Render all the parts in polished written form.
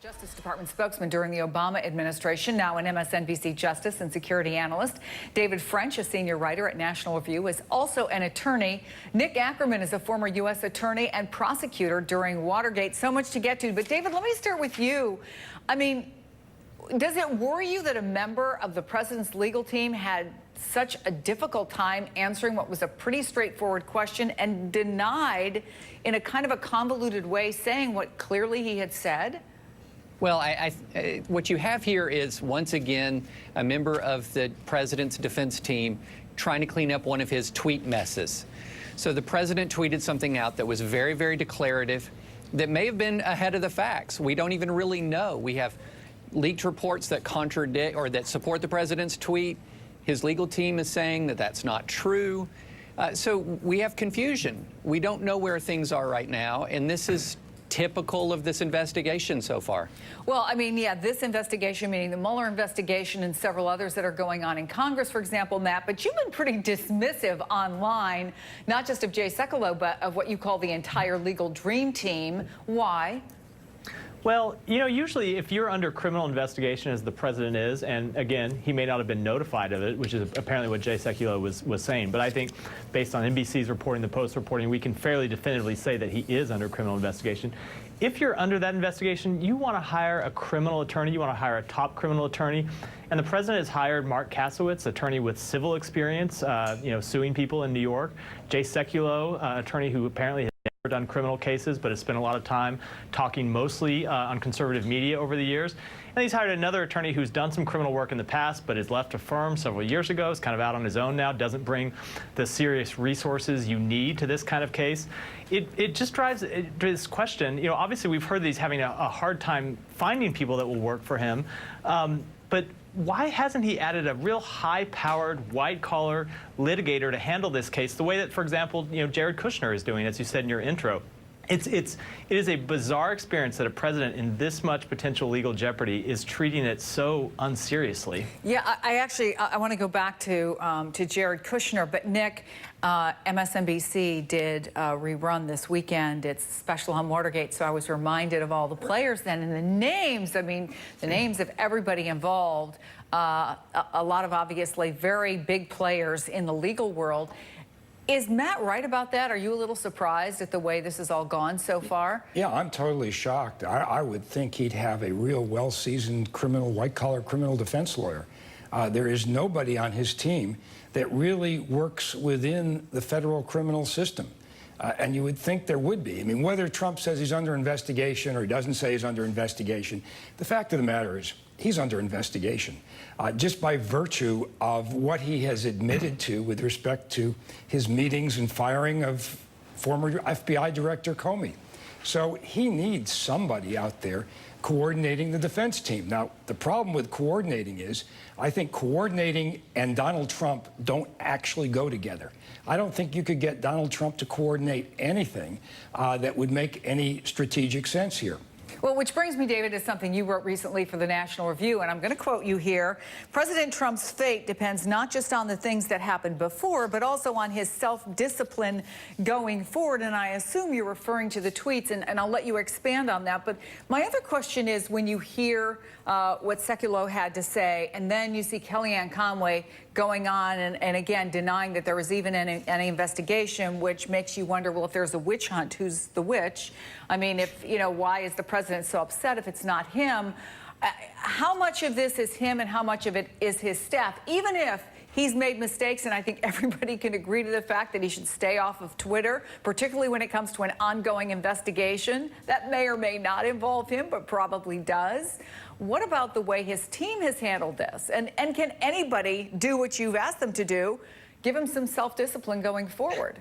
Justice Department spokesman during the Obama administration, now an MSNBC justice and security analyst. David French, a senior writer at National Review, is also an attorney. Nick Ackerman is a former U.S. attorney and prosecutor during Watergate. So much to get to. But David, let me start with you. I mean, does it worry you that a member of the president's legal team had such a difficult time answering what was a pretty straightforward question and denied in a kind of a convoluted way saying what clearly he had said? Well, what you have here is, once again, a member of the president's defense team trying to clean up one of his tweet messes. So the president tweeted something out that was very, very declarative, that may have been ahead of the facts. We don't even really know. We have leaked reports that contradict or that support the president's tweet. His legal team is saying that that's not true. So we have confusion. We don't know where things are right now, and this is typical of this investigation so far. Well, I mean, yeah, this investigation, meaning the Mueller investigation and several others that are going on in Congress, for example, Matt, but you've been pretty dismissive online, not just of Jay Sekulow, but of what you call the entire legal dream team. Why? Well, you know, usually if you're under criminal investigation, as the president is, and again, he may not have been notified of it, which is apparently what Jay Sekulow was saying, but I think based on NBC's reporting, the Post reporting, we can fairly definitively say that he is under criminal investigation. If you're under that investigation, you want to hire a criminal attorney, you want to hire a top criminal attorney, and the president has hired Mark Kasowitz, attorney with civil experience, you know, suing people in New York, Jay Sekulow, attorney who apparently has never done criminal cases, but has spent a lot of time talking mostly on conservative media over the years. And he's hired another attorney who's done some criminal work in the past, but has left a firm several years ago, is kind of out on his own now, doesn't bring the serious resources you need to this kind of case. It just drives this question. You know, obviously we've heard that he's having a hard time finding people that will work for him, but why hasn't he added a real high-powered, white-collar litigator to handle this case the way that, for example, you know, Jared Kushner is doing, as you said in your intro? It is a bizarre experience that a president in this much potential legal jeopardy is treating it so unseriously. Yeah, I want to go back to Jared Kushner, but Nick, MSNBC did rerun this weekend its special on Watergate, so I was reminded of all the players then and the names. I mean, the names of everybody involved. A lot of obviously very big players in the legal world. Is Matt right about that? Are you a little surprised at the way this has all gone so far? Yeah, I'm totally shocked. I would think he'd have a real well-seasoned criminal, white-collar criminal defense lawyer. There is nobody on his team that really works within the federal criminal system. And you would think there would be. I mean, whether Trump says he's under investigation or he doesn't say he's under investigation, the fact of the matter is he's under investigation. Just by virtue of what he has admitted to with respect to his meetings and firing of former FBI Director Comey. So he needs somebody out there coordinating the defense team. Now, the problem with coordinating is, I think coordinating and Donald Trump don't actually go together. I don't think you could get Donald Trump to coordinate anything that would make any strategic sense here. Well, which brings me, David, to something you wrote recently for the National Review, and I'm going to quote you here. President Trump's fate depends not just on the things that happened before, but also on his self-discipline going forward. And I assume you're referring to the tweets, and I'll let you expand on that. But my other question is, when you hear what Sekulow had to say, and then you see Kellyanne Conway going on and again denying that there was even any investigation, which makes you wonder, well, if there's a witch hunt, who's the witch? I mean, if, you know, why is the president so upset if it's not him? How much of this is him and how much of it is his staff? Even if he's made mistakes, and I think everybody can agree to the fact that he should stay off of Twitter, particularly when it comes to an ongoing investigation that may or may not involve him, but probably does. What about the way his team has handled this? And can anybody do what you've asked them to do, give him some self-discipline going forward?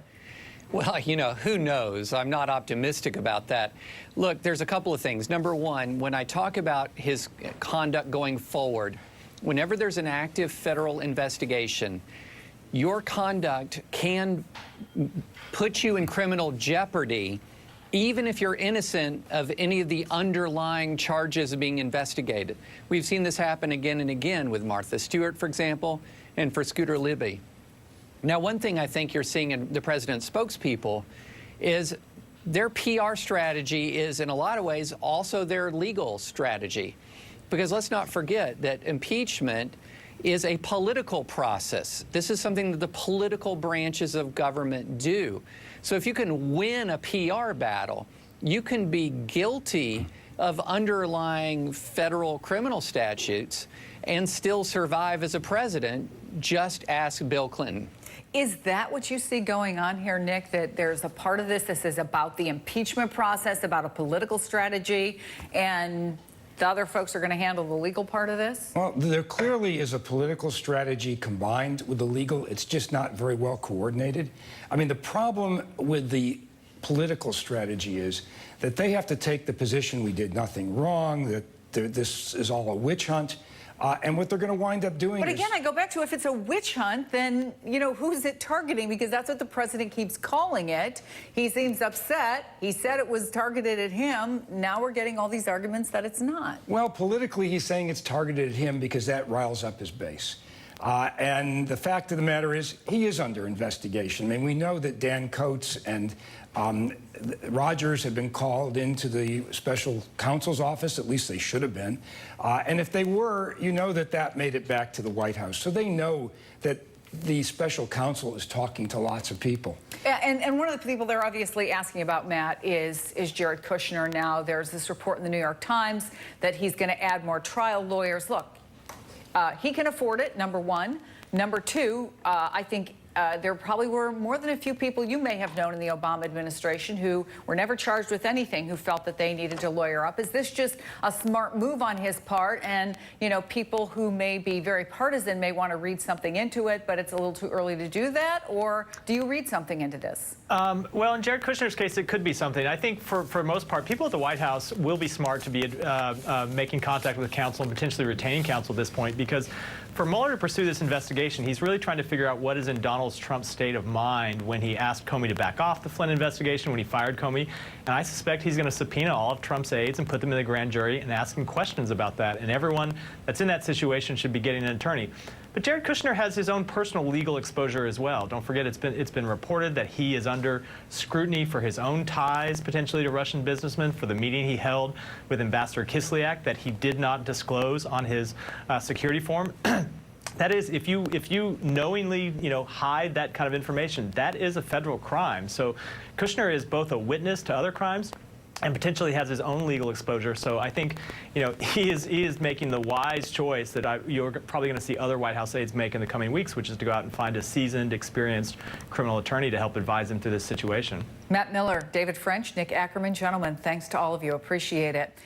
Well, you know, who knows? I'm not optimistic about that. Look, there's a couple of things. Number one, when I talk about his conduct going forward, whenever there's an active federal investigation, your conduct can put you in criminal jeopardy, even if you're innocent of any of the underlying charges being investigated. We've seen this happen again and again with Martha Stewart, for example, and for Scooter Libby. Now, one thing I think you're seeing in the president's spokespeople is their PR strategy is, in a lot of ways, also their legal strategy. Because let's not forget that impeachment is a political process. This is something that the political branches of government do. So if you can win a PR battle, you can be guilty of underlying federal criminal statutes and still survive as a president. Just ask Bill Clinton. Is that what you see going on here, Nick, that there's a part of this is about the impeachment process, about a political strategy, and the other folks are going to handle the legal part of this? Well, there clearly is a political strategy combined with the legal. It's just not very well coordinated. I mean, the problem with the political strategy is that they have to take the position we did nothing wrong, that this is all a witch hunt. And what they're going to wind up doing But again, I go back to, if it's a witch hunt, then, you know, who's it targeting? Because that's what the president keeps calling it. He seems upset. He said it was targeted at him. Now we're getting all these arguments that it's not. Well, politically, he's saying it's targeted at him because that riles up his base. And the fact of the matter is, he is under investigation. I mean, we know that Dan Coates and Rogers have been called into the special counsel's office. At least they should have been. And if they were, you know that that made it back to the White House. So they know that the special counsel is talking to lots of people. And one of the people they're obviously asking about, Matt, is Jared Kushner. Now, there's this report in the New York Times that he's going to add more trial lawyers. Look, he can afford it, number one. Number two, I think there probably were more than a few people you may have known in the Obama administration who were never charged with anything, who felt that they needed to lawyer up. Is this just a smart move on his part? And, you know, people who may be very partisan may want to read something into it, but it's a little too early to do that? Or do you read something into this? Well, in Jared Kushner's case, it could be something. I think for most part, people at the White House will be smart to be making contact with counsel and potentially retaining counsel at this point, because for Mueller to pursue this investigation, he's really trying to figure out what is in Donald Trump's state of mind when he asked Comey to back off the Flynn investigation, when he fired Comey. And I suspect he's going to subpoena all of Trump's aides and put them in the grand jury and ask him questions about that. And everyone that's in that situation should be getting an attorney. But Jared Kushner has his own personal legal exposure as well. Don't forget, it's been reported that he is under scrutiny for his own ties, potentially to Russian businessmen, for the meeting he held with Ambassador Kislyak that he did not disclose on his security form. That is, if you knowingly, hide that kind of information, that is a federal crime. So Kushner is both a witness to other crimes and potentially has his own legal exposure. So I think, he is making the wise choice that you're probably going to see other White House aides make in the coming weeks, which is to go out and find a seasoned, experienced criminal attorney to help advise them through this situation. Matt Miller, David French, Nick Ackerman, gentlemen, thanks to all of you. Appreciate it.